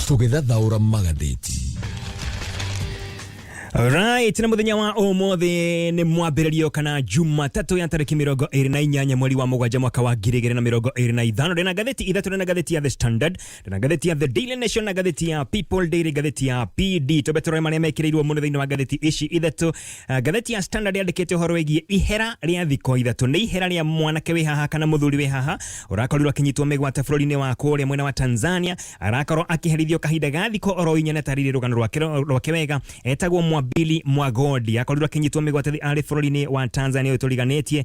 Tũgĩthathaũra magathĩti. Right, na muthenya wa ũmũthĩ nĩ mwambĩrĩrio kana Jumatatu ya tarĩki 28 mweri wa mũgwanja mwaka wa 2025. Ndĩna ngathĩti ithatũ, ndĩna ngathĩti ya The Standard, ndĩna ngathĩti ya The Daily Nation na ngathĩti ya People Daily, ngathĩti ya PD. Tũbetũrore marĩa mekĩrĩirwo mũno thĩinĩ wa ngathĩti ici ithatũ. Ngathĩti ya Standard yandĩkĩte ũhoro wĩgiĩ ihera rĩa thikũ ithatũ. Nĩ ihera rĩa mwanake wĩ haha kana mũthuri wĩ haha ũrakorirwo akĩnyitwo mĩgwate bũrũri-inĩ wa kũrĩa mwena wa Tanzania, arakorwo akĩherithio kahinda ga thikũ oro inya na tarire rũgano rwake wega. Etagwo Kuambia Gùthikiriria akorirwo akinyitwo mĩgwate arĩ bũrũri-inĩ wa Tanzania ũyũ tũriganĩtie,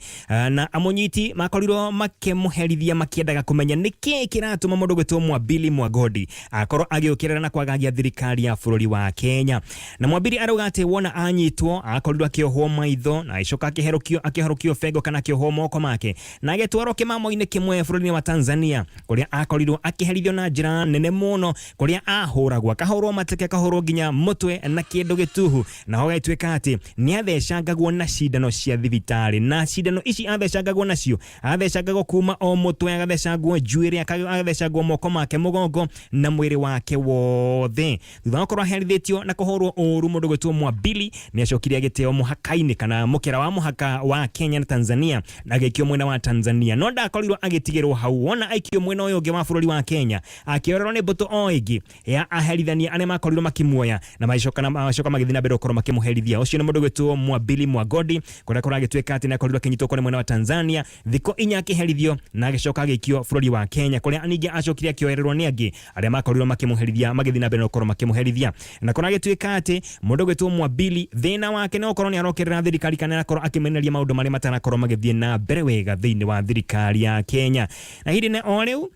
na amũnyiti makorirwo makĩmũherithia makĩendaga kũmenya nĩkĩ kĩratũma mũndũ gwĩtwo Kuambia Gùthikiriria akorwo agĩũkĩrĩra na kwagagia thirikari ya bũrũri wa Kenya. Na Kuambia arauga atĩ wona anyitwo akorirwo akĩohwo maitho na icoka akĩharũkio bengo kana akĩohwo moko make na agĩtwarwo kĩmamo-inĩ kĩmwe bũrũri-inĩ wa Tanzania kũrĩa akorirwo akĩherithio na njĩra nene mũno, kũrĩa ahũragwo akahũrwo mateke akahũrwo nginya mũtwe na kĩndũ gĩtuhu, na ho gaituĩka atĩ nĩ athecangagwo na cindano cia thibitarĩ, na cindano ici athecangagwo nacio athecangagwo kuma o mũtwe, agathecangwo njuĩrĩ, agathecangwo moko make, mũgongo na mwĩrĩ wake wothe. Thutha wa gũkorwo aherithĩtio na kũhũrwo ũru, mũndũ gwĩtwo Kuambia nĩ acokire agĩteo mũhaka-inĩ kana mũkĩra wa mũhaka wa Kenya na Tanzania na agĩikio mwena wa Tanzania, no ndakorirwo agĩtigĩrwo hau. Wona aikio mwena ũyũ ũngĩ wa bũrũri wa Kenya akĩorerwo nĩ mbũtũ o ĩngĩ ya aherithania arĩa makorirwo makimuoya na macoka magĩthiĩ na mbere gũkorwo makĩmũherithia. Ũcio nĩ mũndũ gwĩtwo Kuambia Gùthikiriria, kũrĩa agĩtuĩka atĩ nĩ akorirwo akĩnyitwo kũrĩ mwena wa Tanzania thikũ inya akĩherithio na agĩcoka agĩikio bũrũri wa Kenya, kũrĩa ningĩ acokire akĩoererwo nĩ angĩ arĩa makorirwo makĩmũherithia magĩthiĩ na mbere gũkorwo makĩmũherithia. Na kũrĩa agĩtuĩka atĩ mũndũ gwĩtwo Kuambia thĩna wake nĩ gũkorwo nĩ arokerera thirikari kana akorwo akĩmeneria maũndũ marĩa matanakorwo magĩthiĩ na mbere wega thĩinĩ wa thirikari ya Kenya. Na hĩndĩ o rĩu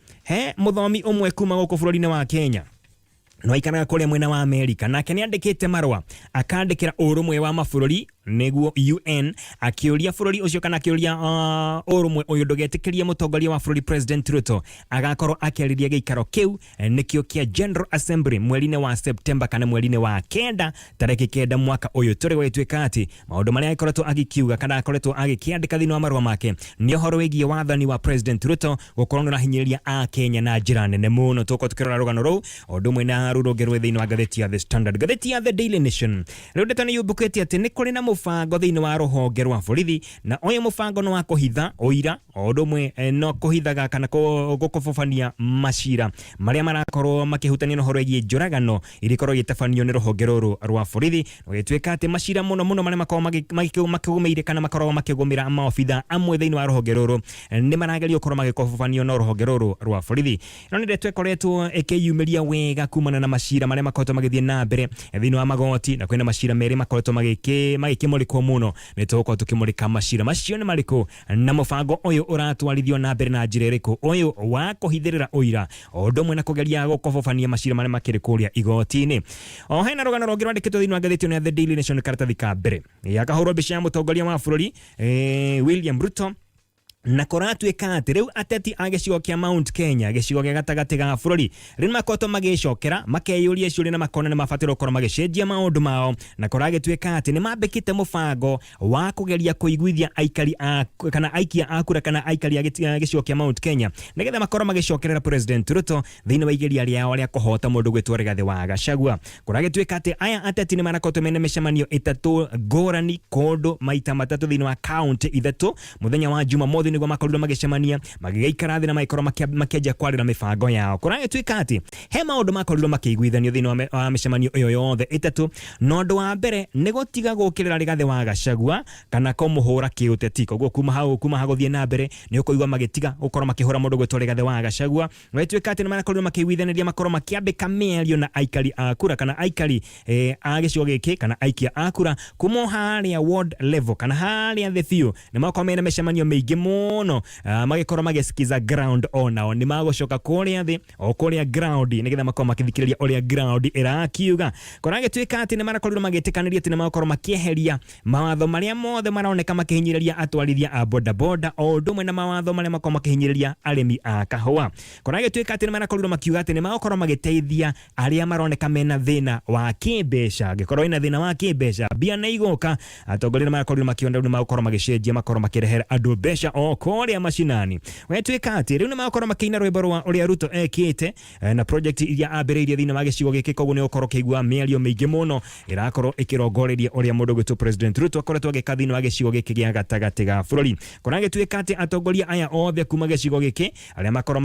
mũthomi ũmwe kuma gũkũ bũrũri-inĩ wa Kenya no aikaraga kũrĩa mwena wa Amerika, nake nĩ andĩkĩte marũa akandĩkĩra ũrũmwe wa mabũrũri nĩguo UN akĩũria bũrũri ũcio kana akĩũria ũrũmwe ũyũ ndũgetĩkĩrie mũtongoria wa bũrũri President Ruto agakorwo akĩarĩria gĩikaro kĩu nĩkĩo kĩa General Assembly mweri-inĩ wa September kana mweri-inĩ wa kenda tarĩki 9 mwaka ũyũ tũrĩ gwĩtuĩka atĩ maũndũ marĩa akoretwo agĩkiuga kana akoretwo agĩkĩandĩka thĩinĩ wa marũa make nĩ ũhoro wĩgiĩ wathani wa President Ruto gũkorwo nĩ ũrahinyĩrĩria a Kenya na njĩra nene mũno. Tũkorwo tũkĩrora rũgano rũu o ũndũ ũmwe na rũrũngĩ rwĩ thĩinĩ wa ngathĩti ya The Standard. Ngathĩti ya The Daily Nation rĩu ndeto nĩ yũmbũkĩte atĩ nĩ kũrĩ na mũbango thĩinĩ wa rũhonge rwa borithi, na ũyũ mũbango nĩ wa kũhitha ũira o ũndũ ũmwe no kũhithaga kana gũkũbũbania macira marĩa marakorwo makĩhutania na ũhoro wĩgiĩ njũragano iria ikorwo igĩtabanio nĩ rũhonge rũrũ rwa borithi, gũgĩtuĩka atĩ macira mũno marĩa makorwo makĩgũmĩire kana makorwo makĩgũmĩra maobitha amwe thĩinĩ wa rũhonge rũrũ nĩ maragerio gũkorwo magĩkũbũbanio na rũhonge rũrũ rwa borithi. No nĩ ndeto ĩkoretwo ĩkĩyumĩria wega kumana na macira marĩa makoretwo magĩthiĩ na mbere thĩinĩ wa magoti, na kwĩna macira merĩ makoretwo magĩkĩmũrĩkwo mũno. Nĩ tũgũkorwo tũkĩmũrĩka macira macio nĩ marĩkũ na mũbango ũyũ ũratwarithio na mbere na njĩra ĩrĩkũ, ũyũ wa kũhithĩrĩra ũira o ũndũ ũmwe na kũgeria gũkobobania macira marĩa makĩrĩ kũrĩa igoti-inĩ. O hena rũgano rũngĩ rwandĩkĩtwo thĩinĩ wa ngathĩti ya The Daily Nation karatathi ka mbere yakahũrwo mbica ya mũtongoria wa bũrũri William Ruto na kũratuĩka atĩ rĩu ateti a gĩcigo kĩa Mount Kenya, gĩcigo gĩa gatagatĩ ga bũrũri, rĩu makoretwo magĩcokera makeyũria ciũria na makona nĩ mabataire gũkorwo magĩcenjia maũndũ mao, na kũragĩtuĩka atĩ nĩ mambĩkĩte mũbango wa kũgeria kũiguithia aikari kana aikia a kura kana aikari a gĩcigo kĩa Mount Kenya nĩgetha makorwo magĩcokerera President Ruto thĩinĩ wa igeria rĩao rĩa kũhota mũndũ gwĩtwo Rigathĩ wa Gachagua. Kũragĩtuĩka atĩ aya ateti nĩ marakoretwo mena mĩcemanio ĩtatũ ngũrani kũndũ maita matatũ thĩinĩ wa kaunti ithatũ mũthenya wa Jumamothi nĩguo makorirwo magĩcemania magĩgaikara thĩ na magĩkorwo makĩanjia kwarĩra mĩbango yao. Kũragĩtuĩka atĩ he maũndũ makorirwo makĩiguithanio thĩinĩ wa mĩcemanio ĩyo yothe ĩtatũ, na ũndũ wa mbere nĩ gũtiga gũkĩrĩra Rigathĩ wa Gachagua kana kũmũhũra kĩũteti. Koguo kuma ha gũthiĩ na mbere nĩ ũkũigua magĩtiga gũkorwo makĩhũra mũndũ gwĩtwo Rigathĩ wa Gachagua. Gũgĩtuĩka atĩ nĩ marakorirwo makĩiguithanĩria makorwo makĩambĩka mĩario na aikari a kura kana aikari a gĩcigo gĩkĩ kana aikia a kura kuma harĩa ward level kana harĩa thĩ biũ, nĩ makorwo mena mĩcemanio mĩingĩ mũno magĩkorwo magĩcikiza ground onao nĩ magũcoka kũrĩa thĩ o kũrĩa ground nĩgetha makorwo makĩthikĩrĩria ũrĩa ground ĩrakiuga. Kũragĩtuĩka atĩ nĩ marakorirwo magĩtĩkanĩria atĩ nĩ magakorwo makĩeheria mawatho marĩa mothe maroneka makĩhinyĩrĩria atwarithia a bodaboda o ũndũ ũmwe na mawatho marĩa makorwo makĩhinyĩrĩria arĩmi a kahũa. Kũragĩtuĩka atĩ nĩ marakorirwo makiuga atĩ nĩ magakorwo magĩteithia arĩa maroneka mena thĩna wa kĩmbeca, angĩkorwo ĩna thĩna wa kĩmbeca mbia nĩ igũka. Atongoria nĩ marakorirwo makĩonera nĩ magakorwo magĩcenjia makorwo makĩrehera andũ mbeca o koria mashinani wetwika ati riu ni makoro makina rwimbo rwa uria Ruto ekite na project iria ambiriirie thina wa gicigo giki koguo ni ukoro kigwa mĩario mĩingĩ mũno irakorwo ikirongoreria uria mundu gwitu President Ruto akoretwo agika thina wa gicigo giki gia gatagati ga bururi kuragitwika ati atongoria aya othe kuma gicigo giki aria makoro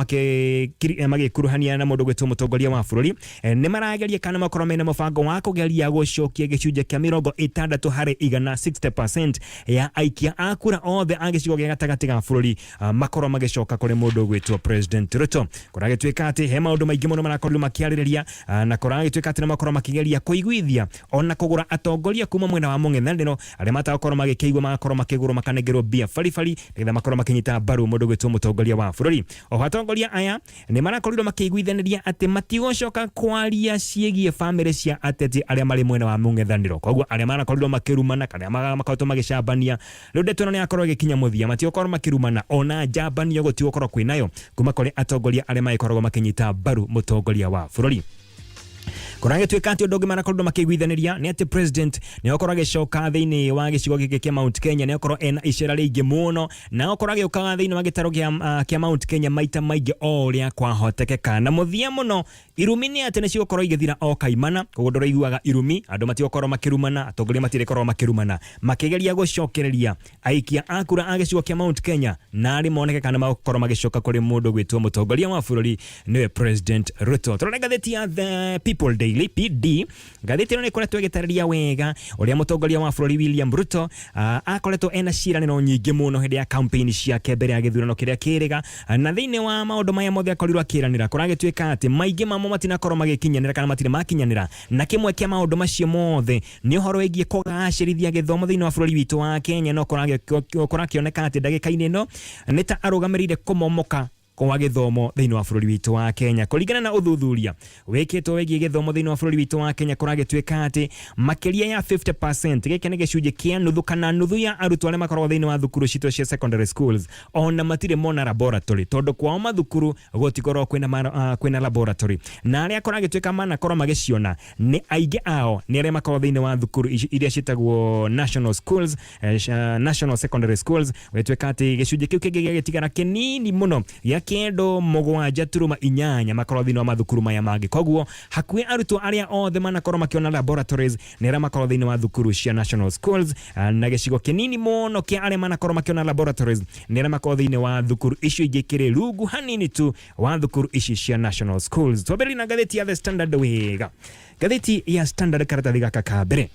magikuruhania na mundu gwitu mutongoria wa bururi ni marageria kana makoro mena mubango wa kugeria gucokia gicunje kia 60 harĩ igana 60% ya aikia akura othe agicigo gia gatagati ga bururi makoro magicoka kuri mundu gwitu President Ruto kuragitwika ati he maundu maingi muno marakorwo makiaririria na kuragitwika ati makoro makigeria kuiguithia ona kugura atongoria kuma mwena wa mung'ethaniro aria matakorwo magikeigwa makoro makigurwo makanengerwo bia farifari ngetha makoro makinyita baru mundu gwitu mutongoria wa bururi o atongoria aya ni marakorirwo makiguithaniria ati matigocoka kwaria ciegie family cia Ateti aria mari mwena wa mung'ethaniro koguo aria marakorirwo makirumana kana makauto magicambania riu ndeto ni akorwo gikinya muthia matiokorwo makirumana ona njambanio gutigokorwo kwinayo kuma kuri atongoria aria maikoragwo makinyita baru mutongoria wa bururi kuragitwika ati undu marakorwo makiguithaniria ni ati president ni okorwo agicoka thiini wa gicigo giki kia Mount Kenya ni okorwo ena icera riingi muno na okorwo agiuka thiini wa gitaro kia Mount Kenya maita maingi o uria kwahotekeka na muthia muno irumi ni ati ni ciokorwo igithira o kaimana koguo nduraiguaga irumi andu matiokorwo makirumana atongoria matirekorwo makirumana makigeria gucokereria aikia akura agicigo kia Mount Kenya na ari moneke kana makorwo magicoka kuri mundu gwitwo mutongoria wa bururi niwe President Ruto turone gatheti ya The People Daily PD gatheti no ikoretwo igitariria wega uria mutongoria wa bururi William Ruto akoretwo ena ciraniro nyingi muno hindi ya campaign ciake mbere ya githurano kiria kiriga na thiini wa maundu maya mothe akorirwo akiranira kuragitwika ati maingi mamo matinakorwo magikinyanira kana matire makinyanira na kimwe kia maundu macio mothe ni uhoro wigie kugacirithia githomo thiini wa bururi witu wa Kenya no kurakioneka ati ndagika-ini no nita arugamirire kumomoka kwa githomo thiini wa bururi witu wa Kenya kuringana na uthuthuria wikitwo wigie githomo thiini wa bururi witu wa Kenya kuragitwika ati makiria ya 50% giki ni gicunje kia nuthu kana nuthu ya arutwo aria makoragwo thiini wa thukuru citu cia secondary schools ona matire mona laboratory tondu kwa mathukuru gutikorwo kwina laboratory na aria kuragitwika manakorwo magiciona ni aingi ao ni aria makoragwo thiini wa thukuru iria citagwo national schools national secondary schools wetwika ati gicunje kiu kigigitigara kinini muno ya kendo mogwanja turuma inyanya makorwo thiini wa mathukuru maya mangi koguo hakui arutwo aria othe manakorwo makiona laboratories nera makorwo thiini wa thukuru cia national schools na gicigo kinini muno kia aria manakorwo makiona laboratories nera makorwo thiini wa thukuru icio igikire rungu hanini tu wa thukuru ici cia national schools twabiri na gatheti ya The Standard wega gatheti ya Standard karatathi gaka ka mbere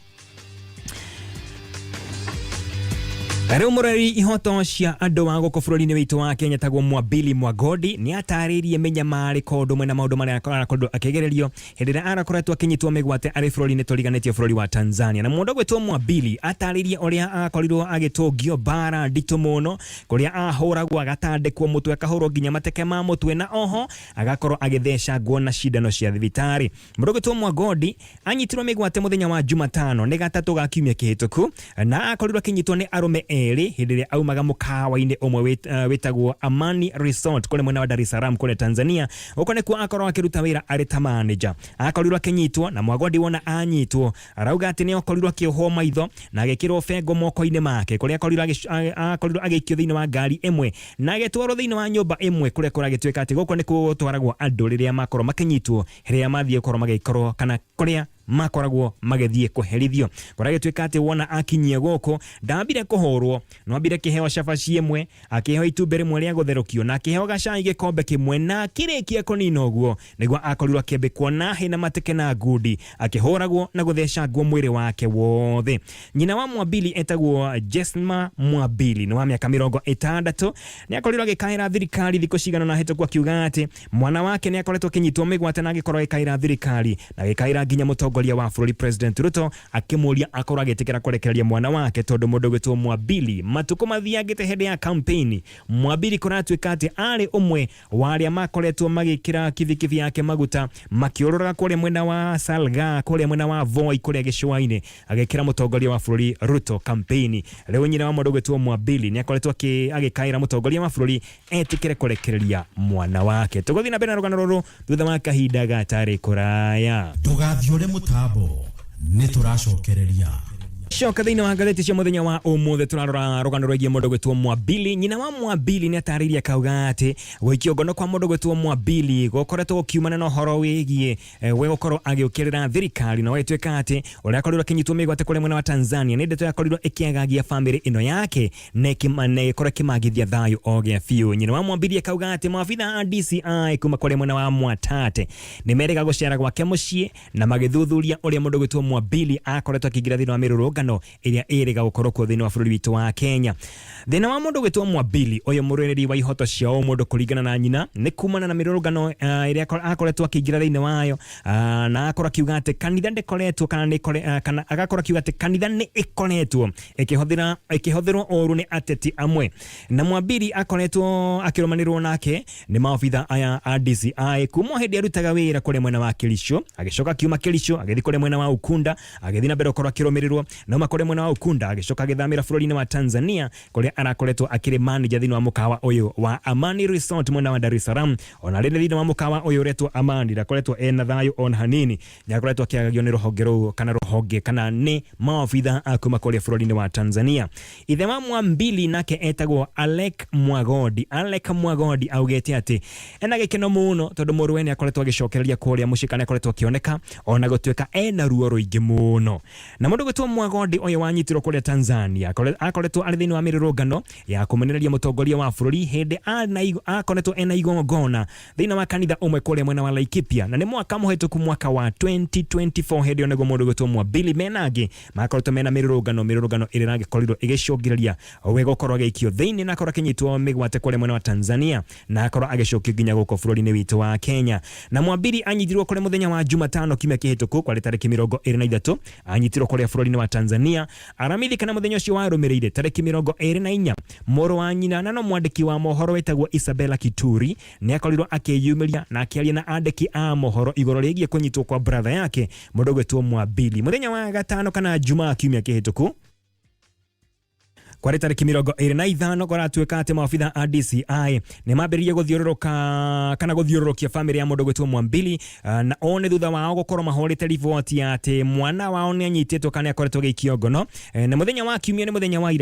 Ariu murari ihoto cia andu wa guku bururi-ini witu wa Kenya tagwo Mwambili Mwagodi ni ataririe menyamari kondu mwena maundu maria arakorwo akigererio hindi ria arakoretwo akinyitwo migwate ari bururi-ini turiganitie bururi wa Tanzania na mundu gwitwo Mwambili ataririe uria akorirwo agitungio bara nditu muno kuria ahuragwo agatandikwo mutwe akahurwo nginya mateke ma mutwe na oho agakorwo agitheca nguo na cindano cia thibitari mundu gwitwo Mwagodi anyitirwo migwate muthenya wa Jumatano ni gatatu ga kiumia kihituku na akorirwo akinyitwo ni arume eri hindi ria aumaga mukawa-ini umwe witagwo Amani Resort kule mwena wa Dar es Salaam kule Tanzania uko nikuo akorwo akiruta wira ari ta manager akorirwo akinyitwo na Mwagodi wona anyitwo arauga ati ni akorirwo akiohwo maitho na agekirwo bengo moko-ini make kuria akorirwo agikio thiini wa ngari imwe na agetwarwo thiini wa nyumba imwe kuria kuragitwika ati guko nikuo twaragwo andu riria makorwo makinyitwo riria mathie korwo magikorwo kana kuria makoragwo magethie kuherithio kuragitwika ati wona akinyia goko ndambire kuhorwo no ambire kiheo cabaci imwe akiheo itumbe rimwe ria gutherukio na akiheo gacai gikombe kimwe na kirikia kunina uguo niguo akorirwo akiambikwo na hina mateke na ngundi akihoragwo na gutheca nguo mwiri wake wothe nyina wa Mwambili etagwo Jesma Mwambili ni wa miaka 60 ni akorirwo agikaira thirikari thiko cigana na hetwo akiuga ati mwana wake ni akoretwo kinyitwo migwate na agikorwo agikaira thirikari na agikaira nginya mutongoria wa bururi President Ruto akimuria akorwo agitikira kurekereria mwana wake tondu mundu gwitwo Mwambili matuko mathiagite hindi ya campaign Mwambili kuratwika ati ari umwe wa aria makoretwo magikira kithikithi yake maguta makiorora kuria mwena wa Salga kuria mwena wa Voi kuria gicua-ini agikira mutongoria wa bururi Ruto campaign riu nyina wa mundu gwitwo Mwambili ni akoretwo agikaira mutongoria wa bururi etikire kurekereria mwana wake tuguthi na bena rugano ruru thutha wa kahinda gatari kuraya tugathiore mutambo ni turacokereria Shoka thini wa ngatheti cia muthenya wa umuthe turarora rugano rwegie mundu gwitwo Mwambili. Nyina wa Mwambili ni atariria kauga ati gwikio ngono kwa mundu gwitwo Mwambili gokoretwo kiumana na horo wigie we gokorwo agiukirira thirikari na wetweka ati uria akorirwo kinyitwo migwate kuri mwena wa Tanzania ni ndeto yakorirwo ikiagagia family ino yake ne kora kimagithia thayu ogia fiu. Nyina wa Mwambili akauga ati maafitha a DCI kuma kuri mwena wa Mwatate ni merega gucera gwake mucii na magithuthuria uria mundu gwitwo Mwambili akoretwo akigira thini wa mirurungano iria iriga gukorwo ku thini wa bururi witu wa Kenya. Thina wa mundu gwitwo Mwambili uyu murwereri wa ihoto cia mundu kuringana na nyina ni kumana na mirurungano iria akoretwo akigira thini wayo na akora kiuga ati kanitha ndekoretwo kana agakora kiuga ati kanitha ni ikoretwo ikihũthĩrwo oru ni ateti amwe na Mwambili akoretwo akiromanirwo nake ni maofitha aya a DCI kuma hindi arutaga wira kuri mwena wa Kilisho agicoka kiuma Kilisho agithi kuri mwena wa Ukunda agithi na mbere korwo akiromirirwo na makore mwena wa Ukunda agicoka agithamira bururi-ini wa Tanzania kuria arakoretwo akiri manager thini wa mukawa uyu wa Amani Resort mwena wa Dar es Salaam. Ona rĩrĩ thini wa mukawa uyu retwo Amani ndakoretwo ena thayu on hanini nyakoretwo akiagagio ni ruhonge kana ni maofitha akuma kuri bururi-ini wa Tanzania. Ithe wa Mwambili nake etagwo Alec Mwagodi augete ati ena gikeno muno tondu muruwe ni akoretwo agicokereria kuria mucikana akoretwo akioneka ona gutweka ena ruo ruingi muno na mundu gwitwo Mwagodi uyu wanyitirwo kuria Tanzania akoretwo ari thini wa mirurungano ya kumenereria mutongoria wa bururi hindi akoretwo ena igongona thini wa kanitha umwe kuria mwena wa Laikipia na ni mwaka muhituku mwaka wa 2024 hindi onego mundu gwitwo Mwambili menagi makoretwo mena mirurungano irirage korirwo igicungiriria we gokorwo geikio thini na akora kinyitwo migwate kuria mwena wa Tanzania na akora agicukio nginya guko bururi-ini witu wa Kenya. Na Mwambili anyitirwo kuria muthenya wa Jumatano kimya kihituku kwa tariki 23 anyitirwo kuria bururi-ini wa Tanzania aramithika na muthenya ucio warumirire tariki 24 moro wa nyina na no mwandiki wa mohoro wetagwo Isabella Kituri ni akorirwo akiyumiria na akiaria na andiki a mohoro igoro rigie kunyitwo kwa brother yake mundu gwetwo Mwambili muthenya wa gatano kana Jumaa kimya kihituku kwa tariki 25 goratuika ati maofitha a DCI ni mambiririe guthiururukia family ya mundu gwitwo Mwambili na one thutha wao gukorwo mahorete riboti ati mwana wao ni anyitetwo kana akoretwo geikio ngono na muthenya wa kiumia ni muthenya wa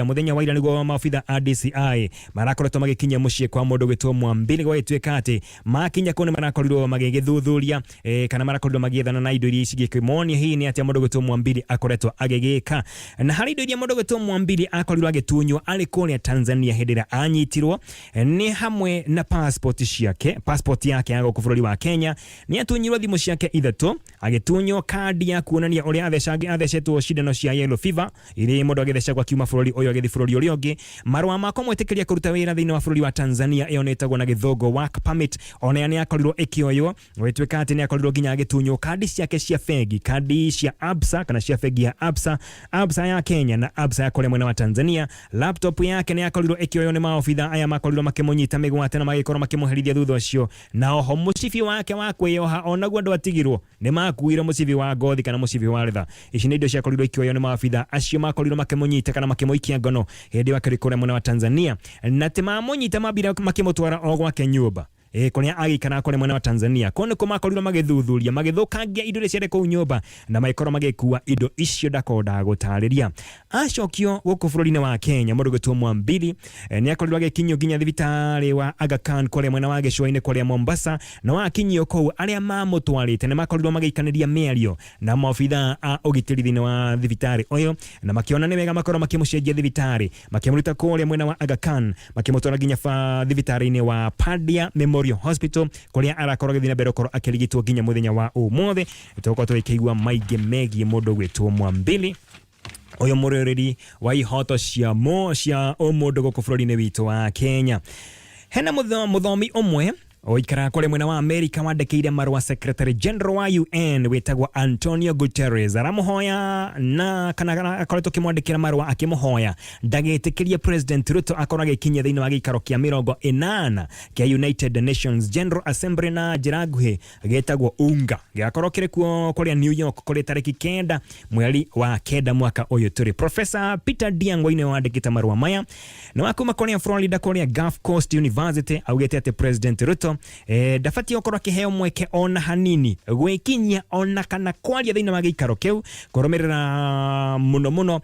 ira niguo maofitha a DCI marakoretwo magikinya mucii kwa mundu gwitwo Mwambili gwituika ati makinya kune marakorirwo magigithuthuria kana marakorirwo magiethana na indo iria cigikimonia hii ni ati mundu gwitwo Mwambili akoretwo agigika na hari indo iria mundu gwitwo Mwambili akorirwo tunywa ari kuria Tanzania hindira anyitirwo ni hamwe na passport yake ya bururi wa Kenya ni atunyirwo thimu ciake ithatu agitunywo kadi ya kuonania uria athecetwo cindano cia yellow fever iri mundu agithecagwa kiuma bururi uyu agithi bururi uria ungi marwa mako mwitikiria kuruta wira thini wa bururi wa Tanzania iyo netagwo na githogo work permit ona ni akorirwo ikioyo wetweka ati ni akorirwo ginya agitunywo kadi ciake cia fegi kadi cia absa kana cia fegi ya absa ya Kenya na absa ya kule mwena wa Tanzania. Laptop yake ni akorirwo ikioyo ni maofitha aya makorirwo makimunyita migwate na magikorwo makimuherithia thutha ucio na oho mucibi wake wa kwioha onaguo andu atigirwo ni makuire mucibi wa ngothi kana mucibi wa retha. Ici ni indo cia korirwo ikioyo ni maofitha acio makorirwo makimunyita kana makimuikia ngono hindi wakiri kuria mwena wa Tanzania na timamunyita mabira makimutwara o gwake nyumba kuria agikana kuri mwena wa Tanzania kone ko makorirwo magithuthuria magithukangia indo ciare ku nyumba na maikoro magikuwa indo icio ndakonda gutariria acokio guku bururi-ini wa Kenya mundu gwitwo Mwambili ni akorirwo agikinyio ginya thibitari wa Aga Khan kuri mwena wa gicua-ini kuri Mombasa na wakinyio kou aria mamutwarite ni makorirwo magikaniria miario na maofitha a ugitiri thini wa thibitari uyu na makiona ni wega makorwo makimucenjia thibitari makimuruta kuri mwena wa Aga Khan makimutwara ginya thibitari-ini wa Padia Hospital kuria arakorwo githina mbere korwo akirigitwo ginya muthenya wa umothe tuko twikigwa maige megie mundu gwitwo Mwambili uyu murereri wa ihoto cia mundu guku bururi-ini witu wa Kenya. Hena muthomi umwe oikara kule mwena wa Amerika wandekeire marwa Secretary General wa UN wetagwo Antonio Guterres aramuhoya na kana akoretwo kimwandikira marwa akimuhoya ndagetikirie President Ruto akora gikinya thini wa gikaro kia 80 kia United Nations General Assembly na jiraguhe getagwo unga gakorwo kire kuria New York kuri tariki 9 mweri wa 9 mwaka uyu turi. Professor Peter Diang'o ine wandikita marwa maya na wakuma kuria Florida kuria Gulf Coast University augete ati President Ruto Ruto ndabati okorwo akiheo mweke ona hanini gwikinyia ona kana kwaria thiini wa giikaro kiu kurumirira muno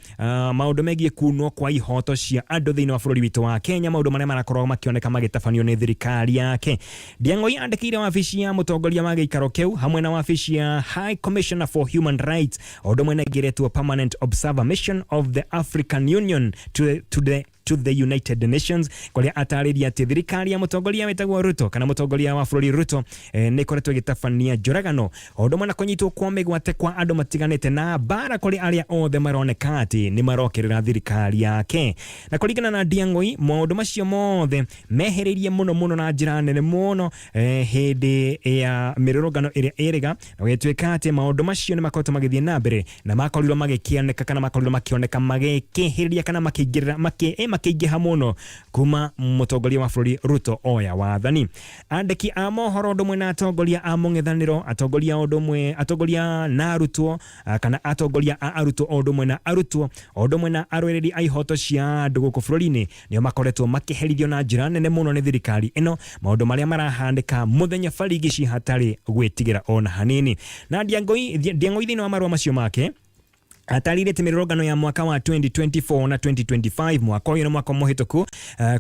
maundu megie kunwo kwa ihoto cia andu thiini wa bururi witu wa Kenya, maundu maria marakorwo makioneka magitafanio ni thirikari yake. Ndiang'oi andikire wabici ya mutongoria wa giikaro kiu hamwe na wabici ya High Commissioner for Human Rights undu mwena igiretwo Permanent Observer Mission of the African Union to the United Nations kwaria atariria ati thirikari ya mutongoria wetagwo Ruto kana mutongoria wa bururi Ruto ni koretwo gitafania njoragano undu mwana kunyitwo kwa migwate kwa andu matiganite na bara kuri aria othe maroneka ati ni marokerera thirikari yake. Na kuringana na Ndiang'oi maundu macio mothe meheririe muno na njira nene muno hindi ya mirurungano iria iriga na gwetwika ati maundu macio ni makoretwo magithie na mbere na makorirwo magikioneka kana makorirwo makioneka magikihiriria kana makingirira makiingiha muno kuma mutongoria wa bururi Ruto oya wathani. Andiki a mohoro ndumwe na atongoria a mung'ethaniro atongoria na arutwo kana atongoria a arutwo ndumwe na arutwo ndumwe na arwereri a ihoto cia andu guku bururi-ini nio makoretwo makiherithio na njira nene muno ni thirikari ino maundu maria marahandika muthenya barigici hatari gwitigira ona hanini. Na Ndiang'oi thiini wa marua macio make atarire mirurungano ya mwaka wa 2024 na 2025 mwaka uyu na mwaka muhituku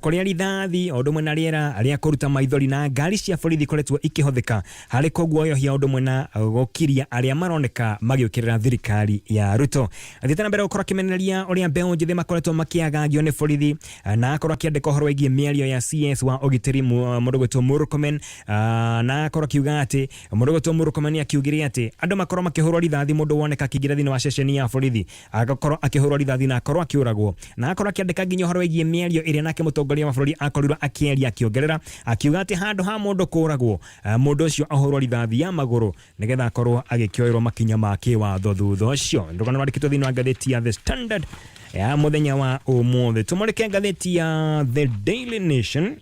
kuria rithathi ndumwe na riera aria kuruta maithori na ngari cia borithi koretwo ikihotheka hari kuguoyohia ndumwe na gukiria aria maroneka magiukirira thirikari ya Ruto. Athiĩte mbere gũkorwo akimenereria uria mbeũ njithi makoretwo makiagagio ni borithi na akorwo akiandika ũhoro wĩgiĩ mĩario ya CS wa ũgitĩri mũndũ gwĩtwo Murkomen na akorwo akiuga ati mũndũ gwĩtwo Murkomen akiugire ati andu makorwo makihũrwo rithathi mũndũ woneka akĩingĩra thĩinĩ wa ceceni ya borithi agakorwo akihurwo rithathi na akorwo akiuragwo na akorwo akiandika nginya ũhoro wĩgiĩ mĩario ĩrĩa nake mũtongoria wa bũrũri akorirwo akĩaria akiongerera akiuga ati handu ha mũndũ kũragwo mũndũ ũcio ahũrwo rithathi ya magũrũ nigetha akorwo agĩkioerwo makinya ma kĩwatho thutha ũcio. Ndũgano wandĩkĩtwo thĩinĩ wa ngathĩti ya The Standard ya muthenya wa ũmũthĩ. Tumũrĩke ngathĩti ya The Daily Nation.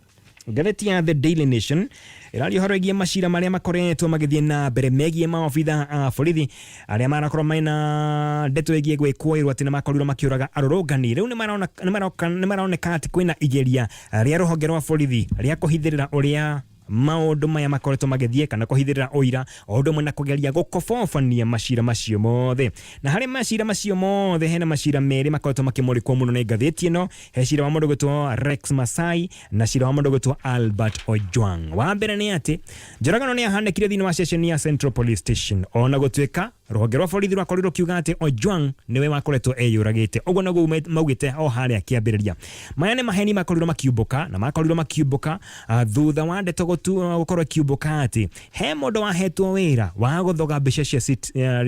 Ngathĩti ya The Daily Nation iraria ũhoro wĩgiĩ macira marĩa makoretwo magĩthiĩ na mbere megiĩ maobitha a borithi arĩa marakorwo maina ndeto ĩgiĩ gwĩkũĩrwo atĩ nĩ makorirwo makĩũraga arũrũngani. Rĩu nĩ maroneka atĩ kwĩna igeria rĩa rũhonge rwa borithi rĩa kũhithĩrĩra ũrĩa maundu maya makoretwo magithie kana kuhithirira oira ondo mwe na kugeria gukobofania macira macio mothe. Na hari macira macio mothe hena macira meri makoretwo makimurikwo muno na ngatheti ino. He cira wa mundu gwitwo Rex Masai na cira wa mundu gwitwo Albert Ojwang. Wa mbere ni ati njoragano ni ahandikire thini wa station ya Central Police Station ona gutwika rũhonge rwa borithi rwakorirwo kiuga atĩ Ojwang niwe wakoretwo eyũragĩte. Ũguo naguo maugĩte o harĩa kĩambĩrĩria. Maya nĩ maheni makorirwo makiumbũka na makorirwo makiumbũka thutha wa ndeto gũkorwo kiumbũka atĩ he mũndũ wahetwo wĩra wa gũthoga mbica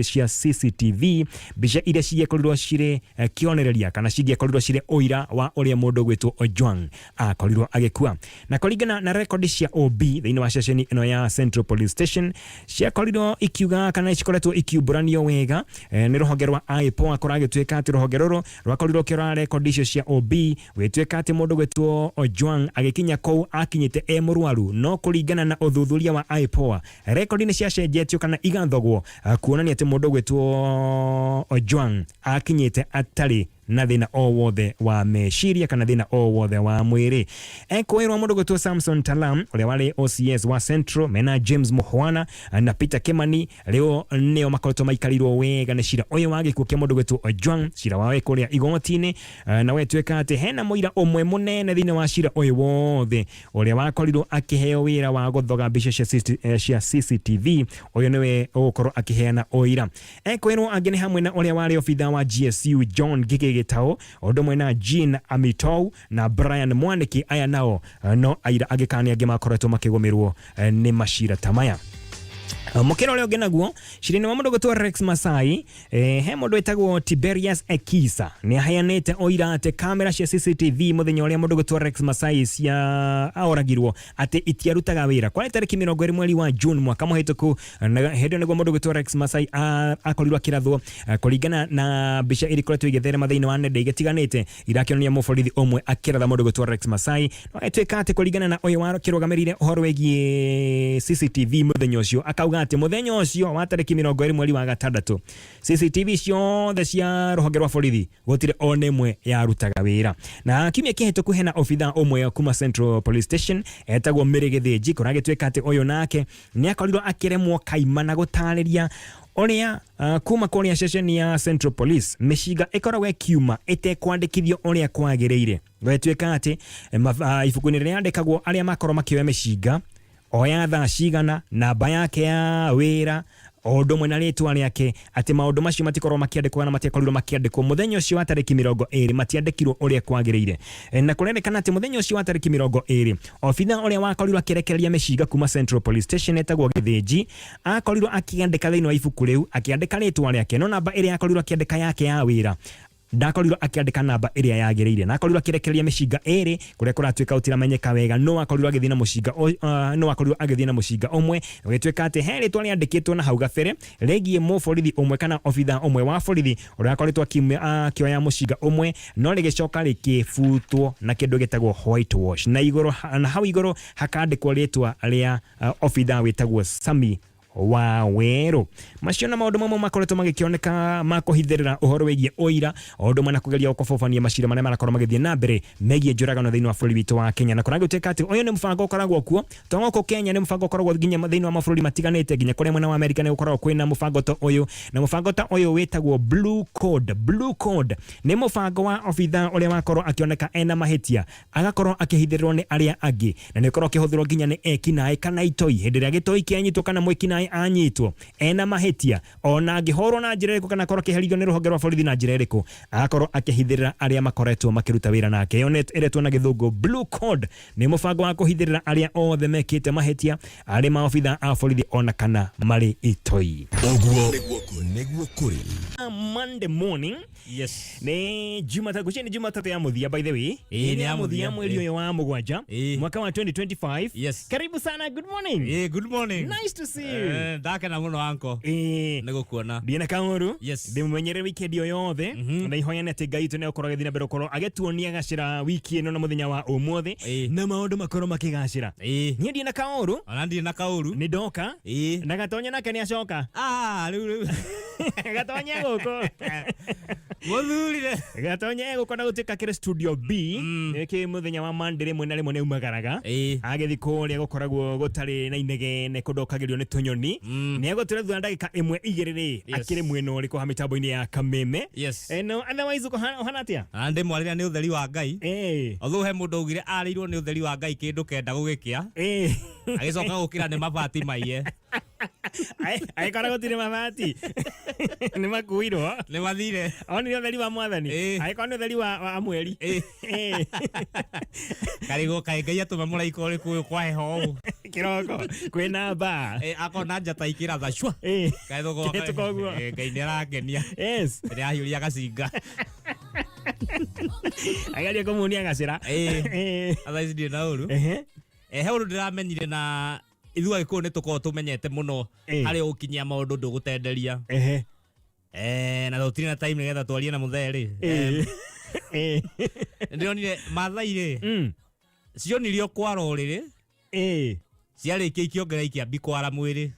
cia CCTV, mbica iria cingĩkorirwo cirĩ kĩonereria kana cingĩkorirwo cirĩ ũira wa ũrĩa mũndũ gwĩtwo Ojwang akorirwo agĩkua. Na kũringana na rekondi cia OB thĩinĩ wa station ĩno ya Central Police Station ciakorirwo ikiuga kana cikoretwo ikiumbũranio wega nĩ rũhonge rwa IPO akora gĩtuĩka atĩ rũhonge rũrũ rwakorirwo kĩrora rekondi icio cia OB gwĩtuĩka atĩ mũndũ gwĩtwo Ojwang agĩkinya kũu akinyĩte mũrwaru. No kũringana na ũthuthuria wa IPO rekondi nĩ ciacenjetio kana igathogwo kuonania atĩ mũndũ gwĩtwo Ojwang akinyĩte atarĩ na thina o wothe wa meciria kana thina o wothe wa mwiri. Ekwirwo mundu gwitwo Samson Talam uria wari OCS wa Central mena James Muhwana na Peter Kimani leo neo makoretwo maikarirwo wega na cira uyu wa gikuo kia mundu gwitwo Ojwang cira wawe kuria igoti-ini na wetweka ati hena muira umwe munene thina wa cira uyu wothe uria wakorirwo akiheo wira wa guthoga mbica cia CCTV uyu niwe ukorwo akiheana uira. Ekwirwo angine hamwe na uria wari obitha wa GSU John Gitao ondo mwena Jean Amitou na Brian Mwaniki aya nao no aira agikani angi makoretwo makigomerwo ni mashira tamaya. Mukero leo genaguo shirini wa mundu gwitwo Rex Masai he mundu wetagwo Tiberius Ekisa ni aheanite oira ate kamera cia CCTV muthenya uria mundu gwitwo Rex Masai cia aoragirwo ate itiarutaga wira kwa tariki 20 mweri wa June mwaka muhituku. Hendo niguo mundu gwitwo Rex Masai akorirwo kirathwo kuringana na mbica iri koretwo igitherema thiini wa nenda igitiganite irakionia muborithi umwe akiratha mundu gwitwo Rex Masai no etweka ate kuringana na uyu wa kirugamirire uhoro wegie CCTV muthenya ucio akauga akiuga ati muthenya ucio wa tariki 20 mweri wa gatandatu CCTV ciothe cia ruhonge rwa borithi gutire ona imwe yarutaga wira. Na kimya kihituku hena obitha umwe kuma Central Police Station etagwo Mirigithiji kuragitwika ati uyu nake ni akorirwo akiremwo kaima na gutariria oria kuma koria session ya Central Police mishiga ikoragwo kiuma itekwandikithio oria kwagiriire. Gwetwika ati ibuku-ini riria andikagwo aria makorwo makioya mishiga oya thaa cigana namba yake ya wira ondo mwena ritwa riake ati maundu macio matikorwo makiandikwo na matiakorirwo makiandikwo muthenya ucio wa tariki 20 matiandikirwo uria kwagiriire. Na kurendekana ati muthenya ucio wa tariki 20 obitha uria wakorirwo akirekereria mishiga kuma Central Police Station etagwo Githiji akorirwo akiandika thiini wa ibuku riu akiandika ritwa riake no namba iria akorirwo akiandika yake ya wira ndakorirwo akiandika namba iria yagiriire na akorirwo akirekereria mishiga eri kuria kuratwika utiramenyeka wega no akorirwo agithina mushiga no akorirwo agithina mushiga umwe ugitwika ati heri twari andikitwo na hau gabere regie mu borithi umwe kana obitha umwe wa borithi uria akoritwo akioya mushiga umwe no rigicoka rikifutwo na kindu gitagwo whitewash na iguru na hau iguru hakandikwo ritwa ria obitha witagwo Sami wa Weru. Macio na maundu mamwe makoretwo magikioneka makuhithirira uhoro wigie oira ondo mana kugeria ukobofania macira maria marakorwo magithie na mbere megie njuragano thiini wa bũrũri witu wa Kenya na kuraguteka ati uyu ni mubango ukoragwo kuo tongoko Kenya ni mubango ukoragwo nginya thiini wa mabũrũri matiganite nginya kuria mwena wa America ni ukoragwo kwina mubango ta uyu na mubango ta uyu witagwo Blue Code ni mubango wa obitha uria wakorwo akioneka ena mahitia agakorwo akihithirirwo ni aria angi na ni ukorwo akihũthĩrwo nginya ni ekinaĩ kana itoi hindi ria gitoi kianyitwo kana mwikinaĩ anyitwo ena mahitia ona angihorwo na njira iriku kana korwo kiherithio ni ruhonge rwa borithi na njira iriku agakorwo akihithirira aria makoretwo makiruta wira nake yonet iretwo na githungu Blue Code ni mubango wa kuhithirira aria othe mekite mahitia ari maobitha a borithi ona kana mari itoi oguo niguo kuri Monday morning. Yes. Ni Jumatatu ya muthia by the way. Ni ya muthia mweri uyu wa mugwanja mwaka wa 2025. Yes. Karibu sana, good morning. Good morning. Nice to see you. Ndake na muno anko. Nigukuona. Ndiena kauru. Yes. Ndimumenyere weekend yo yothe. Na ihoyane ati Ngai tu ne ukorwo githina mbere ukorwo agetuonia gacira wiki ino na muthenya wa umuthi na maundu makorwo makigacira. Ni ndiena kauru. Ona ndiena kauru. Ni ndoka. Na Gatonya nake ni acoka. Riu. Gatonya guko. Muthurire. Gatonya guko na gutika kire studio B ki muthenya wa Monday rimwe na rimwe ne umagaraga agithiko ria gukoragwo gutari na inegene kundokagirio ni tunyoni ni agotire thutha ndagika imwe igiriri akire mweno uriko ha mitambo-ini ya Kameme. No otherwise uko hana atia ande mwarira ni utheri wa Ngai although he mundu ugire arirwo ni utheri wa Ngai kindu kenda gugikia agicoka gukira ni mabati maiye ai kora gutire mabati ni makuirwo ni mathire oni utheri wa mwathani ai kora utheri wa mweri karigo kai Ngai atuma muraika uri kuyo kwa heho kiroko kwina ba akona njata ikira tha shwa kaitho tukoguo Ngai ni arangenia ni ahiuria gacinga agaria kumunia gacira otherwise ndi na uru he undu ndiramenyire na ithu agikuo ni tukorwo tumenyete muno hari ukinyia maundu ndugutenderia na tutiri na time nigetha twarie na mutheri ndionire mathaire cionirio kwara uriri ciarikia ikiongera ikiambi kwara mwiri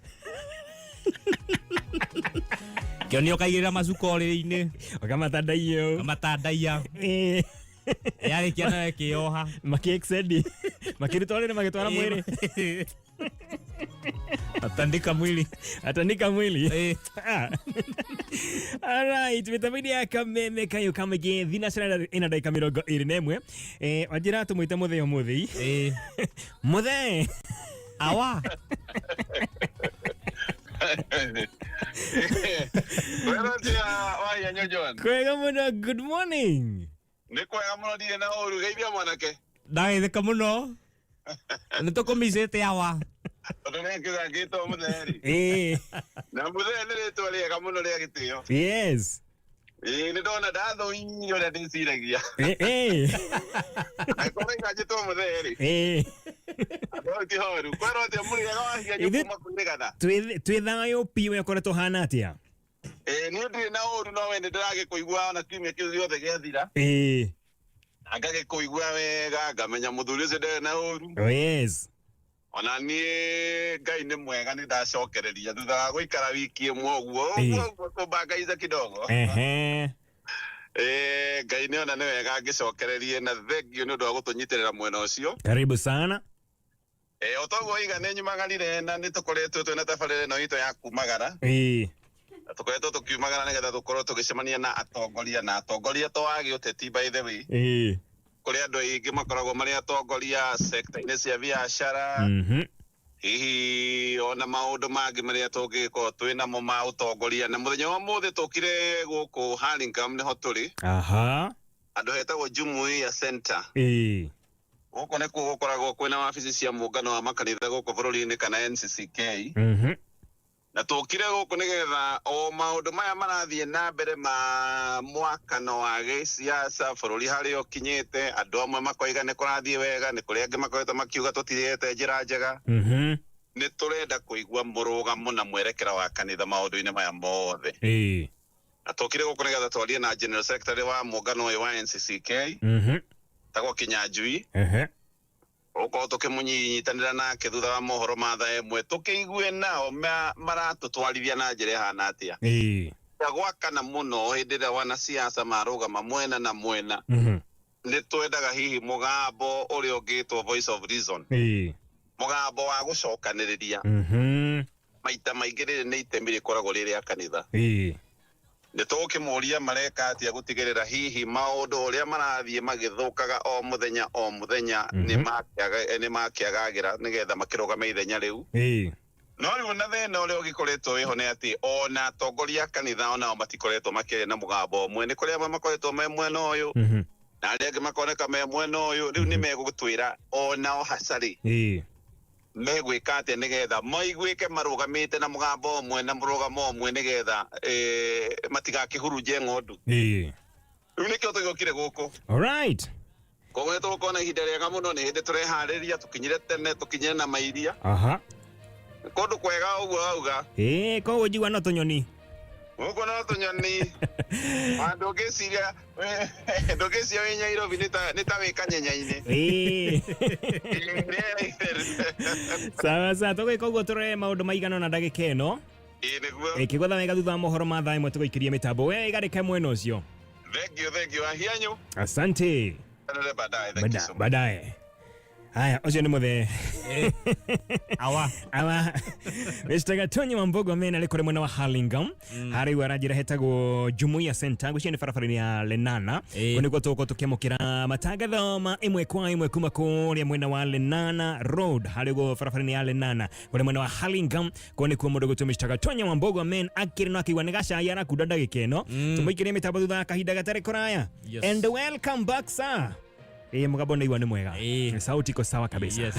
kionio kaigirira macuka uriri-ini kamatandaiya yarikia nawe kioha makiexendi makiruta uriri magitwara mwiri atandika mwili alright vitamini ya Kameme kayo kamege thina cera ina dakika 21 wajira tumwite mutheo muthi muthe awa kwega muno, good morning. Ni kwega muno ndire na uru geithia mwanake ndageithika muno ni tukumicite awa tondu nekiga ngitwo mutheri na mutheri ni ritwa riega muno ria gitio. Yes. Ni ndona ndathoirie uria ndiciragia akorwo ingajitwo mutheri ti horu kwero atia muri ega wahiga nyuma kundigana twi thayo piwe akoretwo hana atia ni ndire na uru no wende ndirage kuigua ona kiumia kiu giothe giathira angage kuigua wega ngamenya muthuri ucio ndere na uru. Yes. ona ni Ngai ni mwega ni ndacokereria thutha wa guikara wiki imwe uguo kubangaiza kidogo Ngai ni ona ni wega ngicokererie na thengio ni undu wa gutunyitirira mwena ucio. Karibu sana. Otogo iga ne nyumagarire na ni tukoretwo twina tabarire no ito ya kumagara. Tukoretwo tukiumagara nigetha tukorwo tugicemania na atongoria to wagi uteti by the way. Kuri andu aingi makoragwo mari atongoria sector-ini cia biashara. Hihi ona maundu mangi maria tungiko twina mo ma utongoria na muthenya wa muthi tukire guku Hurlingham niho turi. Andu hetagwo Jumuiya Center. Guku ni kuo gukoragwo kwina wabici cia muungano wa makanitha guku bururi-ini kana NCCK. Na tukire guku nigetha o maundu maya marathie na mbere ma mwakano wa giciaca bururi hari okinyite andu amwe makoiga ni kurathie wega ni kuri angi makoretwo makiuga tutirete njira njega. Ni turenda kuigua murugamo na mwerekera wa kanitha maundu-ini maya mothe. Na tukire guku nigetha twarie na General Secretary wa muungano wa NCCK. Tagwo Kinyanjui. Uko tukimunyitanira nake thutha wa mohoro matha emwe tukiigue nao maratutwarithia na njira hana atia. Gwakana muno hindi ria wana siasa marugama mwena na mwena. Ni twendaga hihi mugambo uria ungitwo Voice of Reason. Mugambo wa gucokaniriria. Maita maingi riri ni itemi rikoragwo riri a kanitha. Ni tukimuria mareka atia gutigirira hihi maundu uria marathie magithukaga o muthenya ni makiagagira nigetha makirugama ithenya riu. No riu na thina uria ugikoretwo wiho ni ati ona atongoria kanitha ona matikoretwo makiri na mugambo umwe ni kuria makoretwo me mwena uyu na aria angi makoneka me mwena uyu riu ni megutwira ona o hacari megwika atia nigetha maiguike marugamite na mugambo umwe na murugamo umwe nigetha matigakihurunje ng'ondu. Riu nikio tugokire guku. Alright. Koguo tukona ihinda riega muno ni hindi turehariria tukinyire tene tukinyire na mairia. Kundu kwega uguo auga. Koguo njigua no tunyoni. Guku no tunyoni. Ndugiciria wi Nairobi ni ta wi Kanyenya-ini. Sawa tugika uguo turore maundu maigana na ndagika ino. Niguo. Kigwetha wega thutha wa mohoro ma thaa imwe tuguikirie mitambo we igarika mwena ucio. Thank you ahianyu. Asante. Baadaye. Haya, ucio ni muthe. Awa. Mr. Gatonye Mambogo mena ali kuri mwena wa Hurlingham. Hari warajira hetagwo Jumuiya Center gucia ni barabara ya Lenana. Kuniguo tuko tukimukira matangatho ma imwe kwa imwe kuma kuri mwena wa Lenana Road. Hari go barabara ya Lenana kuri mwena wa Hurlingham. Kuniguo mundu gutu Mr. Gatonye Mambogo men akiri no akiwa ni gacaya na kudada gikeno. Tumuikirie mitambo thutha kahinda gatari kuraya. And welcome back sir. Mugabo ni mwega. Sauti iko sawa kabisa. Yes.